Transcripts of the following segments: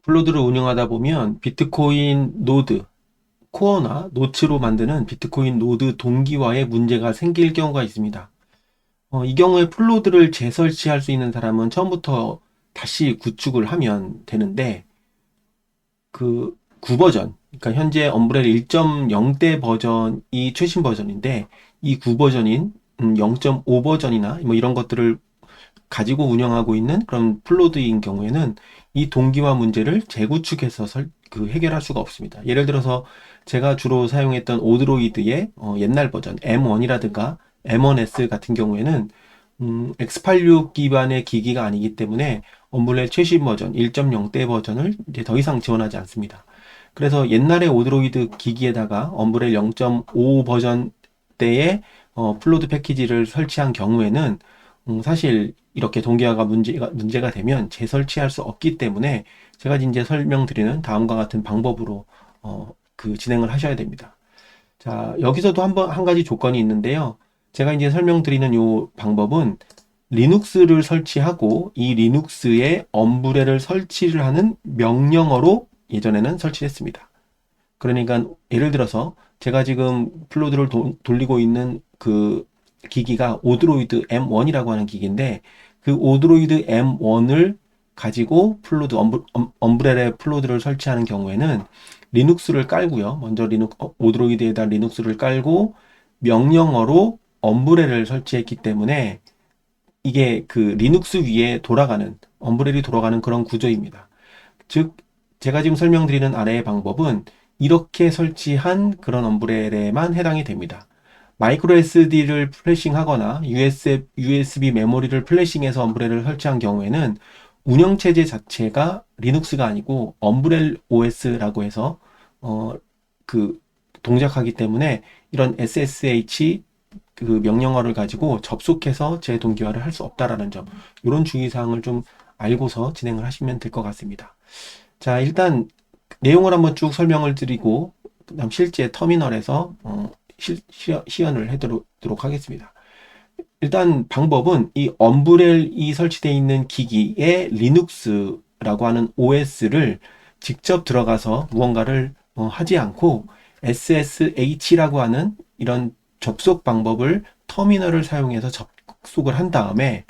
플로드를 운영하다 보면 비트코인 노드, 코어나 노츠로 만드는 비트코인 노드 동기화에 문제가 생길 경우가 있습니다. 이 경우에 플로드를 재설치할 수 있는 사람은 처음부터 다시 구축을 하면 되는데, 그 9버전, 그러니까 현재 엄브렐 1.0대 버전이 최신 버전인데, 이 9버전인 0.5버전이나 뭐 이런 것들을 가지고 운영하고 있는 그런 플로드인 경우에는 이 동기화 문제를 재구축해서 해결할 수가 없습니다. 예를 들어서 제가 주로 사용했던 오드로이드의 옛날 버전 M1이라든가 M1S 같은 경우에는 X86 기반의 기기가 아니기 때문에 엄블렛 최신 버전 1.0대 버전을 이제 더 이상 지원하지 않습니다. 그래서 옛날의 오드로이드 기기에다가 엄브렐 0.5 버전 때의 플로드 패키지를 설치한 경우에는 사실 이렇게 동기화가 문제가 되면 재설치할 수 없기 때문에 제가 이제 설명드리는 다음과 같은 방법으로 진행을 하셔야 됩니다. 자, 여기서도 한 가지 조건이 있는데요. 제가 이제 설명드리는 이 방법은 리눅스를 설치하고 이 리눅스에 엄브렐을 설치를 하는 명령어로 예전에는 설치했습니다. 그러니까 예를 들어서 제가 지금 플로드를 돌리고 있는 그 기기가 오드로이드 M1이라고 하는 기기인데, 그 오드로이드 M1을 가지고 엄브렐의 플로드를 설치하는 경우에는 리눅스를 깔고요. 먼저 오드로이드에다 리눅스를 깔고 명령어로 엄브렐을 설치했기 때문에 이게 그 리눅스 위에 엄브렐이 돌아가는 그런 구조입니다. 즉, 제가 지금 설명드리는 아래의 방법은 이렇게 설치한 그런 엄브렐에만 해당이 됩니다. 마이크로 SD를 플래싱하거나 USB 메모리를 플래싱해서 엄브렐을 설치한 경우에는 운영체제 자체가 리눅스가 아니고 엄브렐 OS라고 해서 어, 그 동작하기 때문에 이런 SSH 그 명령어를 가지고 접속해서 재동기화를 할 수 없다라는 점, 이런 주의사항을 좀 알고서 진행을 하시면 될 것 같습니다. 자, 일단 내용을 한번 쭉 설명을 드리고 그다음 실제 터미널에서 시연을 해드리도록 하겠습니다. 일단 방법은 이 엄브렐이 설치되어 있는 기기에 리눅스라고 하는 OS를 직접 들어가서 무언가를 하지 않고 SSH라고 하는 이런 접속 방법을 터미널을 사용해서 접속을 한 다음에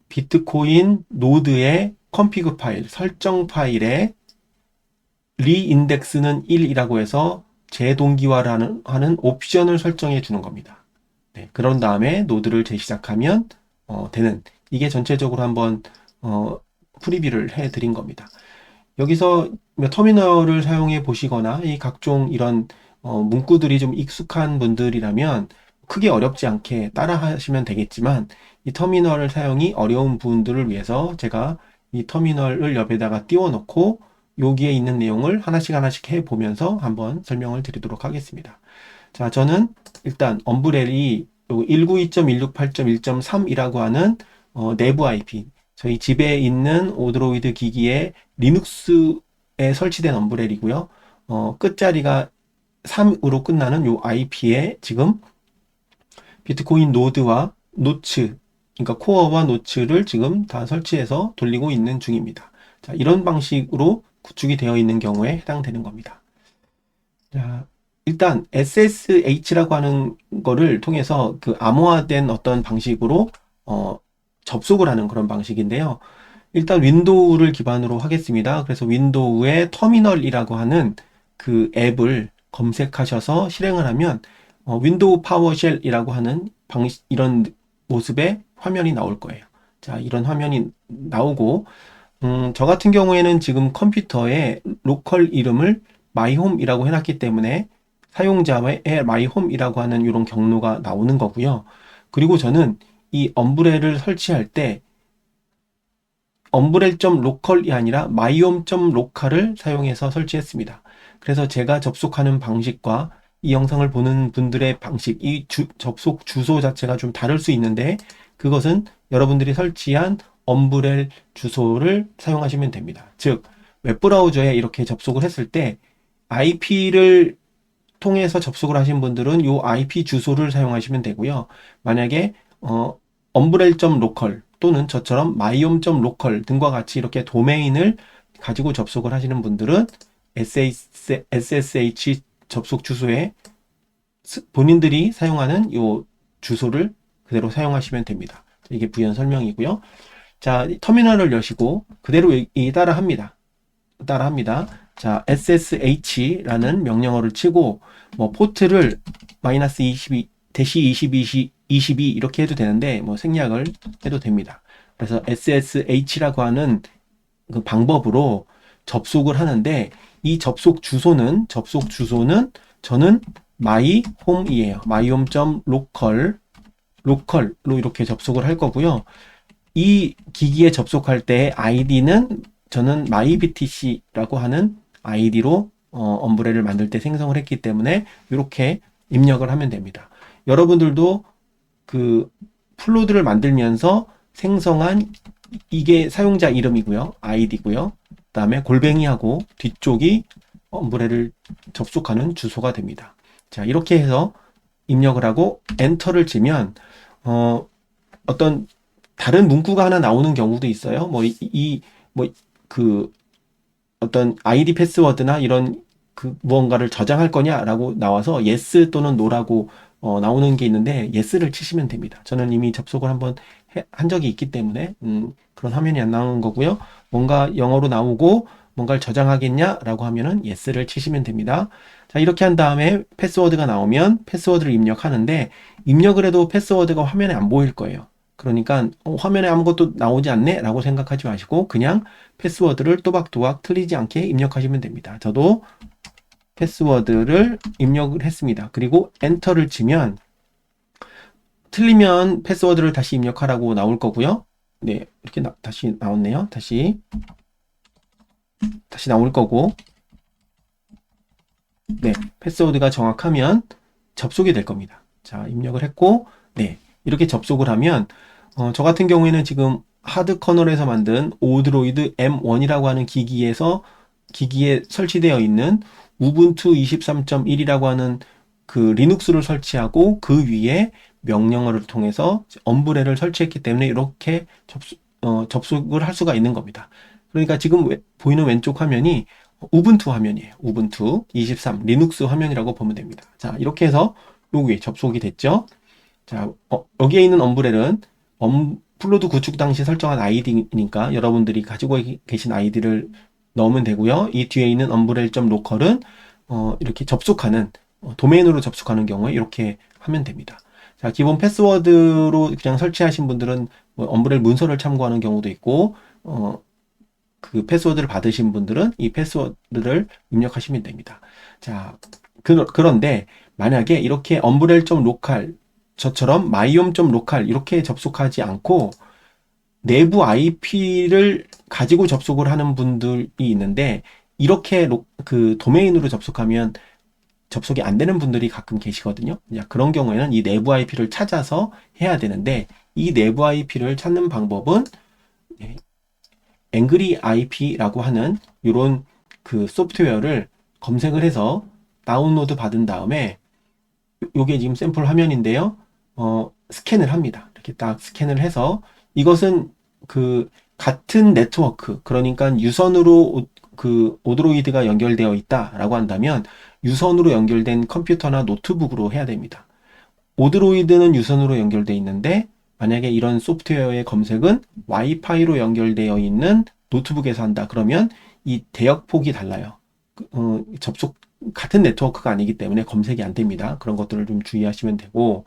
비트코인 노드의 컨피그 파일, 설정 파일에 리인덱스는 1이라고 해서 재동기화를 하는 옵션을 설정해 주는 겁니다. 네, 그런 다음에 노드를 재시작하면 되는, 이게 전체적으로 한번 프리뷰를 해 드린 겁니다. 여기서 터미널을 사용해 보시거나 이 각종 이런 문구들이 좀 익숙한 분들이라면 크게 어렵지 않게 따라 하시면 되겠지만, 이 터미널 사용이 어려운 분들을 위해서 제가 이 터미널을 옆에다가 띄워 놓고 여기에 있는 내용을 하나씩 하나씩 해 보면서 한번 설명을 드리도록 하겠습니다. 자, 저는 일단 엄브렐이 192.168.1.3이라고 하는 내부 IP, 저희 집에 있는 오드로이드 기기에 리눅스에 설치된 엄브렐이고요. 끝자리가 3으로 끝나는 요 IP에 지금 비트코인 노드와 노츠, 그러니까 코어와 노츠를 지금 다 설치해서 돌리고 있는 중입니다. 자, 이런 방식으로 구축이 되어 있는 경우에 해당되는 겁니다. 자, 일단 SSH라고 하는 거를 통해서 그 암호화된 어떤 방식으로 접속을 하는 그런 방식인데요. 일단 윈도우를 기반으로 하겠습니다. 그래서 윈도우의 터미널이라고 하는 그 앱을 검색하셔서 실행을 하면 윈도우 파워쉘이라고 하는 이런 모습의 화면이 나올 거예요. 자, 이런 화면이 나오고 저 같은 경우에는 지금 컴퓨터에 로컬 이름을 마이홈이라고 해놨기 때문에 사용자의 마이홈이라고 하는 이런 경로가 나오는 거고요. 그리고 저는 이 엄브렐을 설치할 때 엄브렐.local이 아니라 myhome.local을 사용해서 설치했습니다. 그래서 제가 접속하는 방식과 이 영상을 보는 분들의 방식, 접속 주소 자체가 좀 다를 수 있는데, 그것은 여러분들이 설치한 엄브렐 주소를 사용하시면 됩니다. 즉, 웹브라우저에 이렇게 접속을 했을 때 IP를 통해서 접속을 하신 분들은 이 IP 주소를 사용하시면 되고요. 만약에 엄브렐.local, 또는 저처럼 myhome.local 등과 같이 이렇게 도메인을 가지고 접속을 하시는 분들은 SSH 접속 주소에 본인들이 사용하는 요 주소를 그대로 사용하시면 됩니다. 이게 부연 설명이고요. 자, 터미널을 여시고 그대로 따라합니다. 자, SSH라는 명령어를 치고 뭐 포트를 마이너스 22, 대시 22 이렇게 해도 되는데 뭐 생략을 해도 됩니다. 그래서 SSH라고 하는 그 방법으로 접속을 하는데 이 접속 주소는 저는 myhome이에요. myhome.local 로컬로 이렇게 접속을 할 거고요. 이 기기에 접속할 때 아이디는 저는 mybtc라고 하는 아이디로 엄브레를 만들 때 생성을 했기 때문에 이렇게 입력을 하면 됩니다. 여러분들도 그 플로드를 만들면서 생성한 이게 사용자 이름이고요. 아이디고요. 그 다음에 골뱅이하고 뒤쪽이 엄브레를 접속하는 주소가 됩니다. 자, 이렇게 해서 입력을 하고 엔터를 치면 어떤 다른 문구가 하나 나오는 경우도 있어요. 어떤 아이디 패스워드나 이런 그 무언가를 저장할 거냐라고 나와서 yes 또는 no라고 나오는 게 있는데 yes를 치시면 됩니다. 저는 이미 접속을 한번 한 적이 있기 때문에 그런 화면이 안 나오는 거고요. 뭔가 영어로 나오고 뭔가를 저장하겠냐라고 하면은 yes를 치시면 됩니다. 자, 이렇게 한 다음에 패스워드가 나오면 패스워드를 입력하는데 입력을 해도 패스워드가 화면에 안 보일 거예요. 그러니까 화면에 아무것도 나오지 않네 라고 생각하지 마시고 그냥 패스워드를 또박또박 틀리지 않게 입력하시면 됩니다. 저도 패스워드를 입력을 했습니다. 그리고 엔터를 치면 틀리면 패스워드를 다시 입력하라고 나올 거고요. 네, 이렇게 다시 나왔네요. 다시 나올 거고, 네, 패스워드가 정확하면 접속이 될 겁니다. 자, 입력을 했고, 네, 이렇게 접속을 하면 저 같은 경우에는 지금 하드커널에서 만든 오드로이드 M1이라고 하는 기기에 설치되어 있는 우분투 23.1이라고 하는 그 리눅스를 설치하고 그 위에 명령어를 통해서 엄브레를 설치했기 때문에 이렇게 접속을 할 수가 있는 겁니다. 그러니까 지금 보이는 왼쪽 화면이 우분투 화면이에요. 우분투 23 리눅스 화면이라고 보면 됩니다. 자, 이렇게 해서 여기 접속이 됐죠. 자, 여기에 있는 엄브렐은 플로드 구축 당시 설정한 아이디니까 여러분들이 가지고 계신 아이디를 넣으면 되고요. 이 뒤에 있는 umbrel.local은 이렇게 접속하는 도메인으로 접속하는 경우에 이렇게 하면 됩니다. 자, 기본 패스워드로 그냥 설치하신 분들은 umbrel 문서를 참고하는 경우도 있고 그 패스워드를 받으신 분들은 이 패스워드를 입력하시면 됩니다. 자, 그런데 만약에 이렇게 umbrel.local 저처럼 myhome.local 이렇게 접속하지 않고 내부 IP를 가지고 접속을 하는 분들이 있는데 이렇게 그 도메인으로 접속하면 접속이 안 되는 분들이 가끔 계시거든요. 그런 경우에는 이 내부 IP를 찾아서 해야 되는데 이 내부 IP를 찾는 방법은 Angry IP라고 하는 이런 그 소프트웨어를 검색을 해서 다운로드 받은 다음에 요게 지금 샘플 화면인데요. 스캔을 합니다. 이렇게 딱 스캔을 해서 이것은 그 같은 네트워크, 그러니까 유선으로 그 오드로이드가 연결되어 있다라고 한다면 유선으로 연결된 컴퓨터나 노트북으로 해야 됩니다. 오드로이드는 유선으로 연결되어 있는데 만약에 이런 소프트웨어의 검색은 와이파이로 연결되어 있는 노트북에서 한다. 그러면 이 대역폭이 달라요. 접속 같은 네트워크가 아니기 때문에 검색이 안 됩니다. 그런 것들을 좀 주의하시면 되고,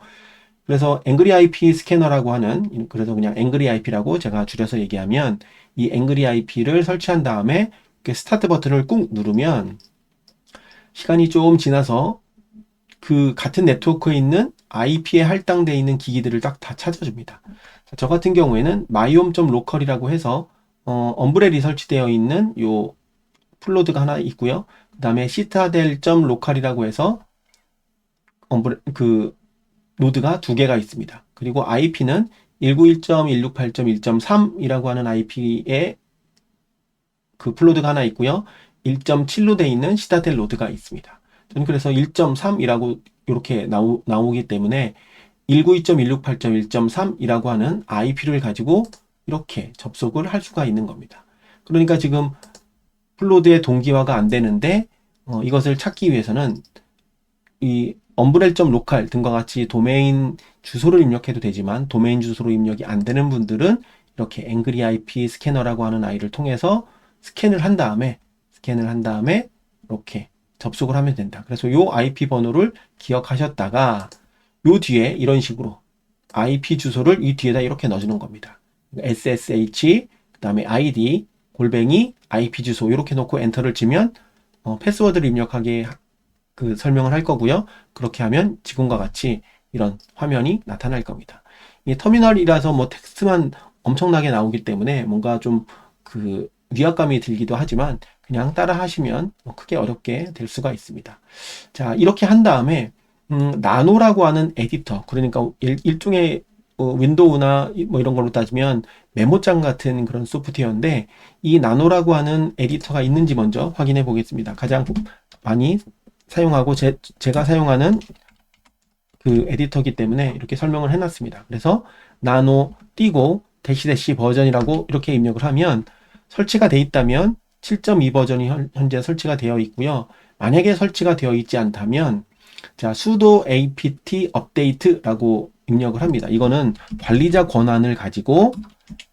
그래서 Angry IP 스캐너라고 하는, 그래서 그냥 Angry IP라고 제가 줄여서 얘기하면 이 Angry IP를 설치한 다음에 이렇게 스타트 버튼을 꾹 누르면 시간이 좀 지나서 그 같은 네트워크에 있는 IP에 할당되어 있는 기기들을 딱 다 찾아줍니다. 저 같은 경우에는 myhome.local이라고 해서 엄브렐이 설치되어 있는 요 플로드가 하나 있고요. 그 다음에 citadel.local이라고 해서 그 노드가 두 개가 있습니다. 그리고 IP는 191.168.1.3이라고 하는 IP에 그 플로드가 하나 있고요. 1.7로 되어 있는 시타델 노드가 있습니다. 저는 그래서 1.3이라고 이렇게 나오기 때문에 192.168.1.3이라고 하는 IP를 가지고 이렇게 접속을 할 수가 있는 겁니다. 그러니까 지금 플로드의 동기화가 안 되는데 이것을 찾기 위해서는 이 umbrel.local 등과 같이 도메인 주소를 입력해도 되지만 도메인 주소로 입력이 안 되는 분들은 이렇게 angry IP 스캐너라고 하는 아이를 통해서 스캔을 한 다음에 이렇게 접속을 하면 된다. 그래서 요 IP 번호를 기억하셨다가 요 뒤에 이런 식으로 IP 주소를 이 뒤에다 이렇게 넣어주는 겁니다. SSH 그 다음에 ID 골뱅이 IP 주소 이렇게 놓고 엔터를 치면 패스워드를 입력하게 그 설명을 할 거고요. 그렇게 하면 지금과 같이 이런 화면이 나타날 겁니다. 이 터미널이라서 뭐 텍스트만 엄청나게 나오기 때문에 뭔가 좀 그 위압감이 들기도 하지만 그냥 따라 하시면 크게 어렵게 될 수가 있습니다. 자, 이렇게 한 다음에 나노라고 하는 에디터, 그러니까 일종의 윈도우나 뭐 이런 걸로 따지면 메모장 같은 그런 소프트웨어인데 이 나노라고 하는 에디터가 있는지 먼저 확인해 보겠습니다. 가장 많이 사용하고 제가 사용하는 그 에디터이기 때문에 이렇게 설명을 해놨습니다. 그래서 나노 띄고 대시 버전이라고 이렇게 입력을 하면 설치가 돼 있다면 7.2 버전이 현재 설치가 되어 있고요. 만약에 설치가 되어 있지 않다면 자 sudo apt update라고 입력을 합니다. 이거는 관리자 권한을 가지고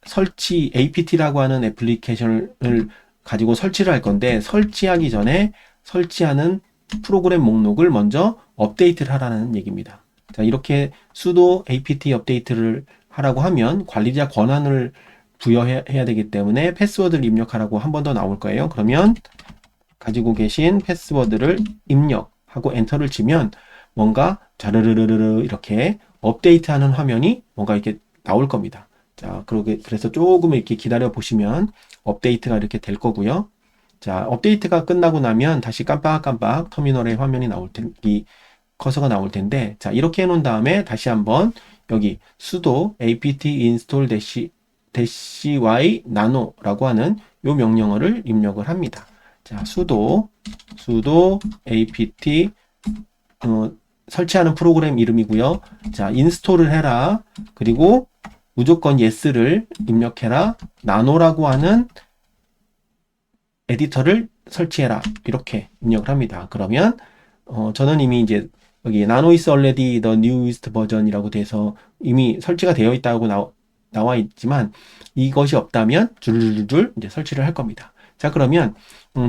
설치 apt라고 하는 애플리케이션을 가지고 설치를 할 건데 설치하기 전에 설치하는 프로그램 목록을 먼저 업데이트를 하라는 얘기입니다. 자, 이렇게 sudo apt 업데이트를 하라고 하면 관리자 권한을 부여해야 되기 때문에 패스워드를 입력하라고 한 번 더 나올 거예요. 그러면 가지고 계신 패스워드를 입력하고 엔터를 치면 뭔가 자르르르르 이렇게 업데이트하는 화면이 뭔가 이렇게 나올 겁니다. 자, 그래서 조금 이렇게 기다려 보시면 업데이트가 이렇게 될 거고요. 자, 업데이트가 끝나고 나면 다시 깜빡깜빡 터미널의 화면이 이 커서가 나올 텐데, 자, 이렇게 해놓은 다음에 다시 한번 여기 sudo apt install -y nano라고 하는 요 명령어를 입력을 합니다. 자, sudo apt 설치하는 프로그램 이름이고요. 자, 인스톨을 해라. 그리고 무조건 yes를 입력해라. 나노라고 하는 에디터를 설치해라. 이렇게 입력을 합니다. 그러면 저는 이미 이제 여기 nano is already the newest version이라고 돼서 이미 설치가 되어 있다고 나와 있지만 이것이 없다면 줄줄줄 이제 설치를 할 겁니다. 자, 그러면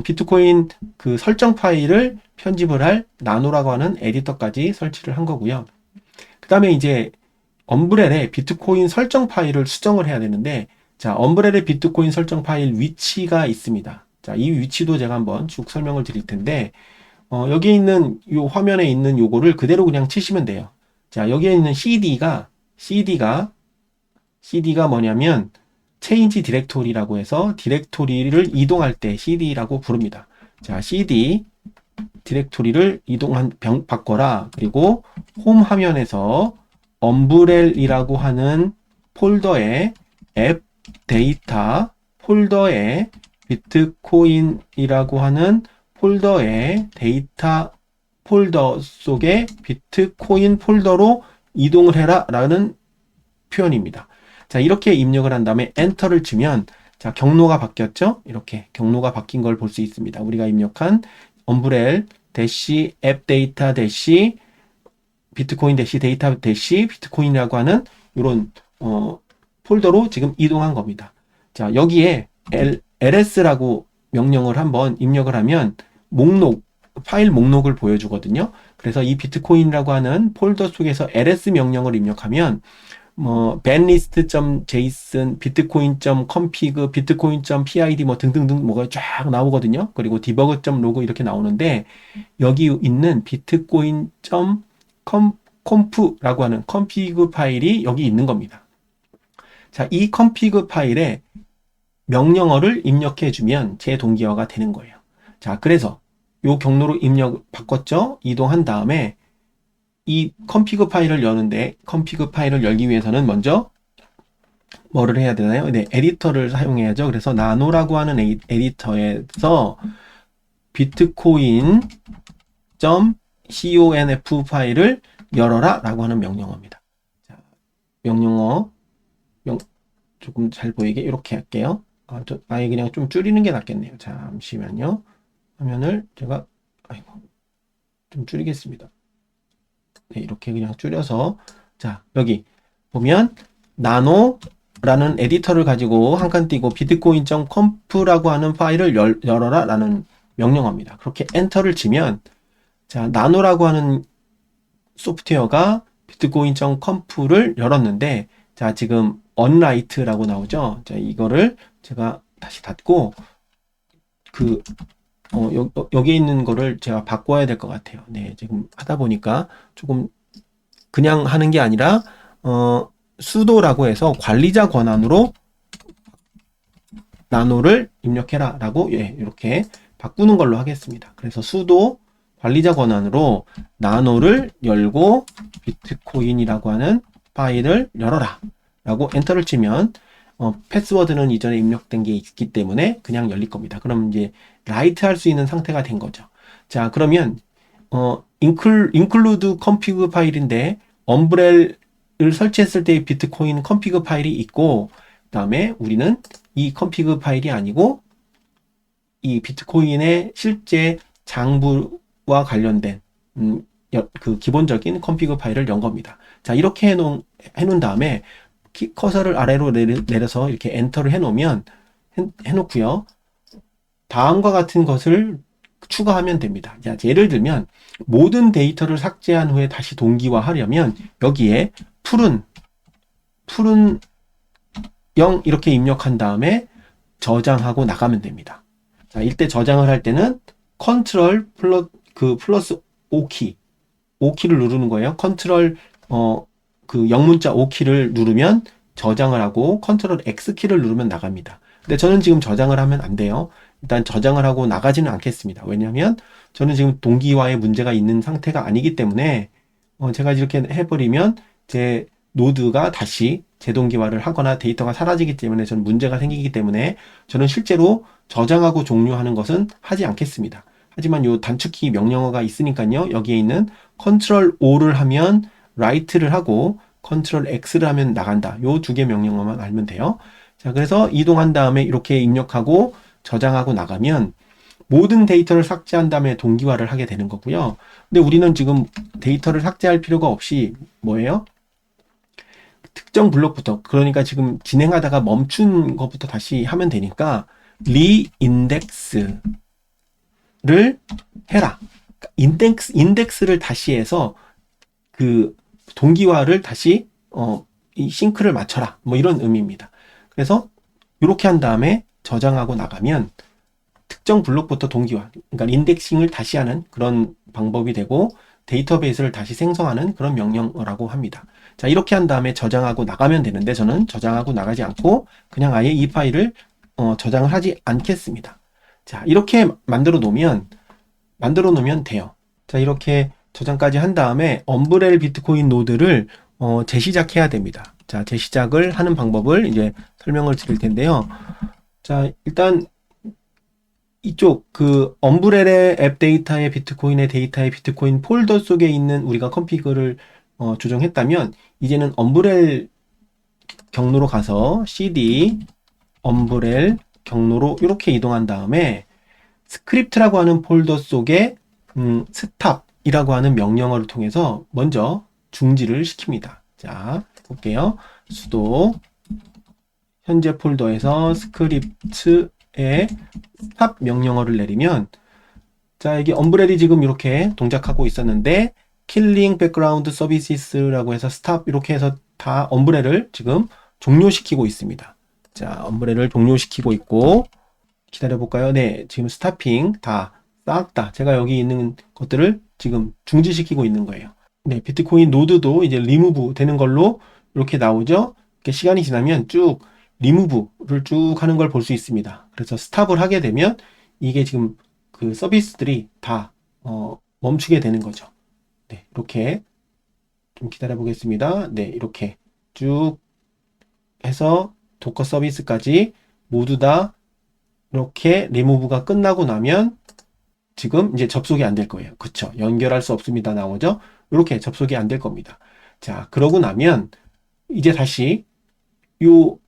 비트코인 그 설정 파일을 편집을 할 나노라고 하는 에디터까지 설치를 한 거고요. 그 다음에 이제 엄브렐의 비트코인 설정 파일을 수정을 해야 되는데, 자, 엄브렐의 비트코인 설정 파일 위치가 있습니다. 자, 이 위치도 제가 한번 쭉 설명을 드릴 텐데, 여기에 있는 요 화면에 있는 요거를 그대로 그냥 치시면 돼요. 자, 여기에 있는 CD가 뭐냐면 change 디렉토리라고 해서 디렉토리를 이동할 때 CD라고 부릅니다. 자, CD 디렉토리를 바꿔라. 그리고 홈 화면에서 엄브렐이라고 하는 폴더에 앱 데이터 폴더에 비트코인이라고 하는 폴더에 데이터 폴더 속에 비트코인 폴더로 이동을 해라 라는 표현입니다. 자, 이렇게 입력을 한 다음에 엔터를 치면 자, 경로가 바뀌었죠? 이렇게 경로가 바뀐 걸 볼 수 있습니다. 우리가 입력한 엄브렐 대시 앱 데이터 대시 비트코인 대시 데이터 대시 비트코인이라고 하는 이런 폴더로 지금 이동한 겁니다. 자, 여기에 ls라고 명령을 한번 입력을 하면 파일 목록을 보여주거든요. 그래서 이 비트코인이라고 하는 폴더 속에서 ls 명령을 입력하면 banlist.json, bitcoin.config, bitcoin.pid 뭐 등등등 뭐가 쫙 나오거든요. 그리고 debug.log 이렇게 나오는데 여기 있는 bitcoin.conf라고 하는 config 파일이 여기 있는 겁니다. 자, 이 config 파일에 명령어를 입력해 주면 제 동기화가 되는 거예요. 자, 그래서 요 경로로 바꿨죠? 이동한 다음에 이 config 파일을 여는데 config 파일을 열기 위해서는 먼저 뭐를 해야 되나요? 네, 에디터를 사용해야죠. 그래서 나노라고 하는 에디터에서 bitcoin.conf 파일을 열어라 라고 하는 명령어입니다. 자, 명령어 조금 잘 보이게 이렇게 할게요. 아예 그냥 좀 줄이는 게 낫겠네요. 잠시만요. 화면을 제가 아이고 좀 줄이겠습니다. 네, 이렇게 그냥 줄여서 자 여기 보면 나노라는 에디터를 가지고 한 칸 띄고 bitcoin.comp라고 하는 파일을 열어라 라는 명령어입니다. 그렇게 엔터를 치면 자 나노라고 하는 소프트웨어가 bitcoin.comp를 열었는데 자 지금 unwrite라고 나오죠. 자 이거를 제가 다시 닫고 그 여기 있는 거를 제가 바꿔야 될 것 같아요. 네, 지금 하다 보니까 조금 그냥 하는 게 아니라 수도라고 해서 관리자 권한으로 나노를 입력해라 라고 예, 이렇게 바꾸는 걸로 하겠습니다. 그래서 수도 관리자 권한으로 나노를 열고 비트코인이라고 하는 파일을 열어라 라고 엔터를 치면 패스워드는 이전에 입력된 게 있기 때문에 그냥 열릴 겁니다. 그럼 이제 라이트 할 수 있는 상태가 된 거죠. 자 그러면 include config 파일인데 엄브렐을 설치했을 때의 비트코인 config 파일이 있고 그 다음에 우리는 이 config 파일이 아니고 이 비트코인의 실제 장부와 관련된 그 기본적인 config 파일을 연 겁니다. 자 이렇게 해놓은 다음에 커서를 아래로 내려서 이렇게 엔터를 해놓으면 해놓고요. 다음과 같은 것을 추가하면 됩니다. 자, 예를 들면 모든 데이터를 삭제한 후에 다시 동기화하려면 여기에 푸른 0 이렇게 입력한 다음에 저장하고 나가면 됩니다. 자, 이때 저장을 할 때는 컨트롤 플러스 O키를 누르는 거예요. 컨트롤 그 영문자 O키를 누르면 저장을 하고 컨트롤 X키를 누르면 나갑니다. 근데 저는 지금 저장을 하면 안 돼요. 일단 저장을 하고 나가지는 않겠습니다. 왜냐하면 저는 지금 동기화에 문제가 있는 상태가 아니기 때문에 제가 이렇게 해버리면 제 노드가 다시 재동기화를 하거나 데이터가 사라지기 때문에 저는 문제가 생기기 때문에 저는 실제로 저장하고 종료하는 것은 하지 않겠습니다. 하지만 이 단축키 명령어가 있으니까요. 여기에 있는 컨트롤 O를 하면 write를 하고 컨트롤 X를 하면 나간다. 요 두 개 명령어만 알면 돼요. 자, 그래서 이동한 다음에 이렇게 입력하고 저장하고 나가면 모든 데이터를 삭제한 다음에 동기화를 하게 되는 거고요. 근데 우리는 지금 데이터를 삭제할 필요가 없이 뭐예요? 특정 블록부터 그러니까 지금 진행하다가 멈춘 것부터 다시 하면 되니까 리인덱스를 해라. 인덱스를 다시 해서 그 동기화를 다시 이 싱크를 맞춰라. 뭐 이런 의미입니다. 그래서 이렇게 한 다음에 저장하고 나가면 특정 블록부터 동기화, 그러니까 인덱싱을 다시 하는 그런 방법이 되고 데이터베이스를 다시 생성하는 그런 명령어라고 합니다. 자, 이렇게 한 다음에 저장하고 나가면 되는데 저는 저장하고 나가지 않고 그냥 아예 이 파일을 저장을 하지 않겠습니다. 자, 이렇게 만들어 놓으면 돼요. 자, 이렇게 저장까지 한 다음에 엄브렐 비트코인 노드를 재시작해야 됩니다. 자, 재시작을 하는 방법을 이제 설명을 드릴 텐데요. 자, 일단 이쪽 그 엄브렐의 앱 데이터의 비트코인의 데이터의 비트코인 폴더 속에 있는 우리가 컨피그를 조정했다면 이제는 엄브렐 경로로 가서 cd 엄브렐 경로로 이렇게 이동한 다음에 스크립트라고 하는 폴더 속에 스탑이라고 하는 명령어를 통해서 먼저 중지를 시킵니다. 자, 볼게요. 수도 현재 폴더에서 스크립트에 스탑 명령어를 내리면 자, 이게 엄브렐이 지금 이렇게 동작하고 있었는데 킬링 백그라운드 서비스라고 해서 스탑 이렇게 해서 다 엄브렐을 지금 종료시키고 있습니다. 자, 엄브렐을 종료시키고 있고 기다려 볼까요? 네, 지금 스타핑 싹 다 제가 여기 있는 것들을 지금 중지시키고 있는 거예요. 네, 비트코인 노드도 이제 리무브 되는 걸로 이렇게 나오죠. 이렇게 시간이 지나면 쭉 리무브를 쭉 하는 걸 볼 수 있습니다. 그래서 스탑을 하게 되면 이게 지금 그 서비스들이 다 멈추게 되는 거죠. 네, 이렇게 좀 기다려 보겠습니다. 네, 이렇게 쭉 해서 도커 서비스까지 모두 다 이렇게 리무브가 끝나고 나면 지금 이제 접속이 안 될 거예요. 그쵸? 연결할 수 없습니다. 나오죠? 이렇게 접속이 안 될 겁니다. 자, 그러고 나면 이제 다시 요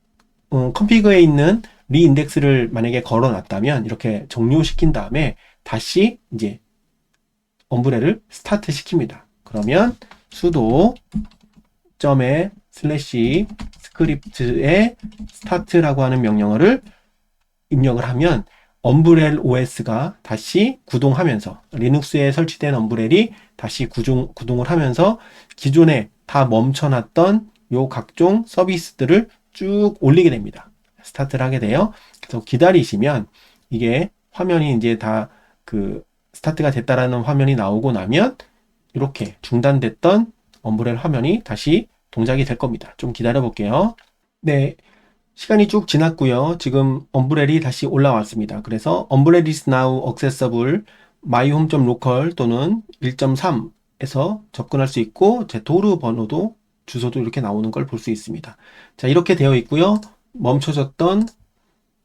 컨피그에 있는 리인덱스를 만약에 걸어 놨다면 이렇게 종료시킨 다음에 다시 이제 엄브렐을 스타트 시킵니다. 그러면 sudo 점에 슬래시 스크립트에 스타트라고 하는 명령어를 입력을 하면 엄브렐 OS가 다시 구동하면서 리눅스에 설치된 엄브렐이 다시 구동을 하면서 기존에 다 멈춰놨던 요 각종 서비스들을 쭉 올리게 됩니다. 스타트를 하게 돼요. 그래서 기다리시면 이게 화면이 이제 다 그 스타트가 됐다라는 화면이 나오고 나면 이렇게 중단됐던 엄브렐 화면이 다시 동작이 될 겁니다. 좀 기다려 볼게요. 네, 시간이 쭉 지났고요. 지금 엄브렐이 다시 올라왔습니다. 그래서 엄브렐 is now accessible myhome.local 또는 1.3에서 접근할 수 있고 제 도루 번호도 주소도 이렇게 나오는 걸 볼 수 있습니다. 자, 이렇게 되어 있고요. 멈춰졌던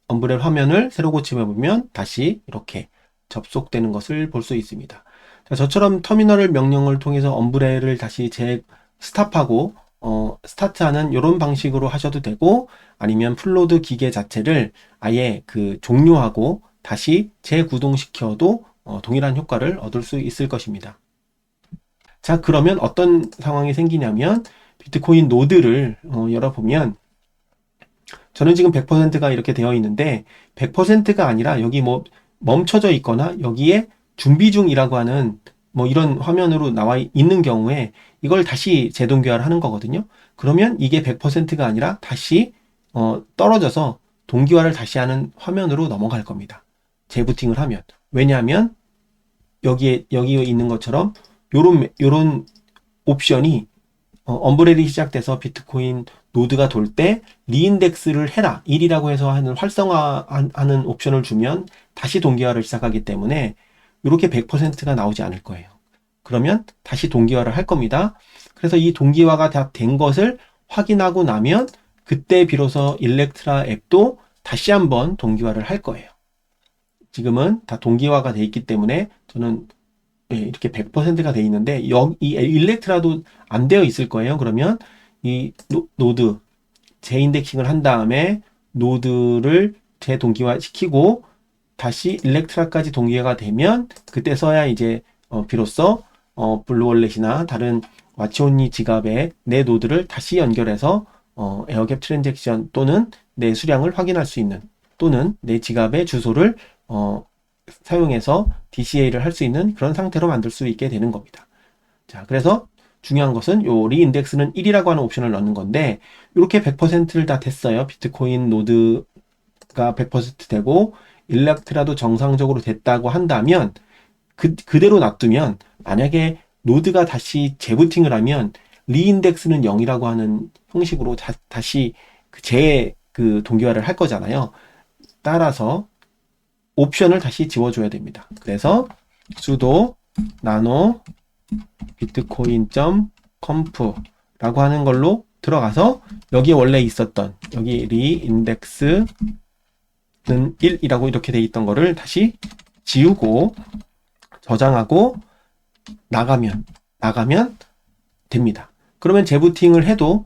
엄브렐 화면을 새로 고침해 보면 다시 이렇게 접속되는 것을 볼 수 있습니다. 자, 저처럼 터미널 명령을 통해서 엄브렐을 다시 스탑하고 스타트하는 이런 방식으로 하셔도 되고, 아니면 플로드 기계 자체를 아예 종료하고 다시 재구동시켜도 동일한 효과를 얻을 수 있을 것입니다. 자, 그러면 어떤 상황이 생기냐면 비트코인 노드를 열어보면 저는 지금 100%가 이렇게 되어 있는데 100%가 아니라 여기 뭐 멈춰져 있거나 여기에 준비 중이라고 하는 뭐 이런 화면으로 나와 있는 경우에 이걸 다시 재동기화를 하는 거거든요. 그러면 이게 100%가 아니라 다시 떨어져서 동기화를 다시 하는 화면으로 넘어갈 겁니다. 재부팅을 하면. 왜냐하면 여기에 있는 것처럼 요런 옵션이 엄브렐이 시작돼서 비트코인 노드가 돌 때 리인덱스를 해라 1이라고 해서 하는 활성화하는 옵션을 주면 다시 동기화를 시작하기 때문에 이렇게 100%가 나오지 않을 거예요. 그러면 다시 동기화를 할 겁니다. 그래서 이 동기화가 다 된 것을 확인하고 나면 그때 비로소 일렉트라 앱도 다시 한번 동기화를 할 거예요. 지금은 다 동기화가 돼 있기 때문에 저는 이렇게 100%가 돼 있는데 이 일렉트라도 안 되어 있을 거예요. 그러면 이 노드 재인덱싱을 한 다음에 노드를 재동기화 시키고 다시 일렉트라까지 동기화가 되면 그때 써야 이제 비로소 블루월렛이나 다른 와치온리 지갑에 내 노드를 다시 연결해서 에어갭 트랜잭션 또는 내 수량을 확인할 수 있는, 또는 내 지갑의 주소를 사용해서 DCA를 할 수 있는 그런 상태로 만들 수 있게 되는 겁니다. 자, 그래서 중요한 것은 요 리인덱스는 1이라고 하는 옵션을 넣는 건데 이렇게 100%를 다 됐어요. 비트코인 노드가 100% 되고 일렉트라도 정상적으로 됐다고 한다면 그대로 놔두면, 만약에 노드가 다시 재부팅을 하면 리인덱스는 0이라고 하는 형식으로 다시 동기화를 할 거잖아요. 따라서 옵션을 다시 지워줘야 됩니다. 그래서 sudo nano bitcoin.conf 라고 하는 걸로 들어가서 여기에 원래 있었던 여기 리인덱스는 1이라고 이렇게 돼 있던 거를 다시 지우고 저장하고 나가면 됩니다. 그러면 재부팅을 해도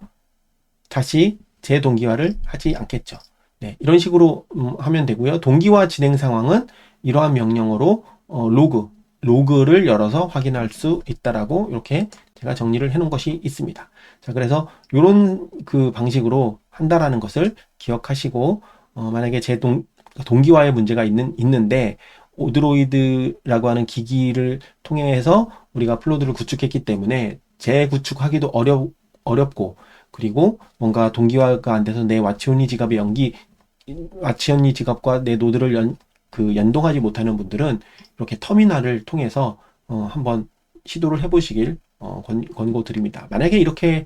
다시 재동기화를 하지 않겠죠. 네, 이런 식으로 하면 되고요. 동기화 진행 상황은 이러한 명령어로 로그를 열어서 확인할 수 있다라고 이렇게 제가 정리를 해 놓은 것이 있습니다. 자, 그래서 이런 방식으로 한다라는 것을 기억하시고, 만약에 동기화에 문제가 있는데 오드로이드라고 하는 기기를 통해서 우리가 플로드를 구축했기 때문에 재구축하기도 어렵고, 그리고 뭔가 동기화가 안 돼서 내 와치온리 지갑과 내 노드를 연동하지 못하는 분들은 이렇게 터미널을 통해서 한번 시도를 해보시길 권고드립니다. 만약에 이렇게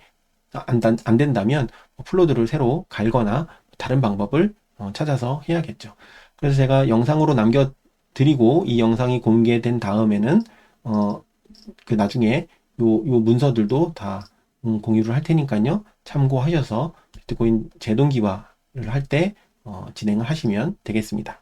안 된다면 플로드를 새로 갈거나 다른 방법을 찾아서 해야겠죠. 그래서 제가 영상으로 남겨드리고 이 영상이 공개된 다음에는 나중에 요 문서들도 다 공유를 할 테니까요. 참고하셔서 비트코인 재동기화를 할 때 진행을 하시면 되겠습니다.